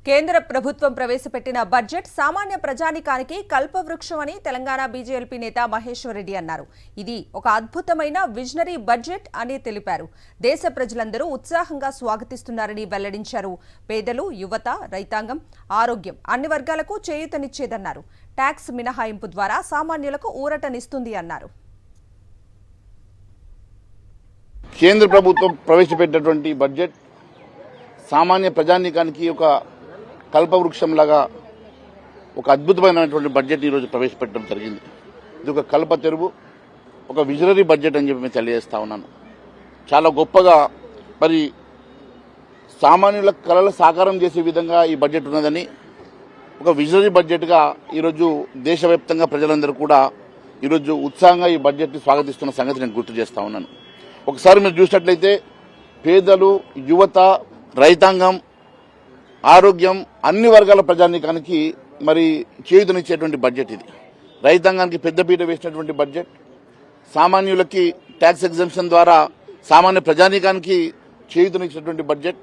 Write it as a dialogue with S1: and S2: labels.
S1: కేంద్ర ప్రభుత్వం ప్రవేశపెట్టిన బడ్జెట్ సామాన్య ప్రజానికానికి కల్పవృక్షమని తెలంగాణ బీజేపీ నేత మహేశ్వర్ రెడ్డి అన్నారు. ఇది ఒక అద్భుతమైన విజనరీ బడ్జెట్ అని తెలిపారు. దేశ ప్రజలందరూ ఉత్సాహంగా స్వాగతిస్తున్నారని వెల్లడించారు. పేదలు, యువత, రైతాంగం, ఆరోగ్యం అన్ని వర్గాలకు చేయూతనిచ్చేదన్నారు. ట్యాక్స్ మినహాయింపు ద్వారా సామాన్యులకు ఊరటనిస్తుంది అన్నారు.
S2: కేంద్ర ప్రభుత్వం ప్రవేశపెట్టినటువంటి బడ్జెట్ సామాన్య ప్రజానీకానికి ఒక కల్పవృక్షంలాగా ఒక అద్భుతమైనటువంటి బడ్జెట్ ఈరోజు ప్రవేశపెట్టడం జరిగింది. ఇది ఒక కల్ప తెరువు, ఒక విజనరీ బడ్జెట్ అని చెప్పి నేను తెలియజేస్తా ఉన్నాను. చాలా గొప్పగా మరి సామాన్యుల కళలు సాకారం చేసే విధంగా ఈ బడ్జెట్ ఉన్నదని, ఒక విజనరీ బడ్జెట్గా ఈరోజు దేశవ్యాప్తంగా ప్రజలందరూ కూడా ఈరోజు ఉత్సాహంగా ఈ బడ్జెట్ని స్వాగతిస్తున్న సంగతి నేను గుర్తు చేస్తా ఉన్నాను. ఒకసారి మీరు చూసినట్లయితే పేదలు, యువత, రైతాంగం, ఆరోగ్యం అన్ని వర్గాల ప్రజానీకానికి మరి చేయూతనిచ్చేటువంటి బడ్జెట్ ఇది. రైతాంగానికి పెద్దపీట వేసినటువంటి బడ్జెట్, సామాన్యులకి ట్యాక్స్ ఎగ్జంప్షన్ ద్వారా సామాన్య ప్రజానీకానికి చేయూతనిచ్చినటువంటి బడ్జెట్,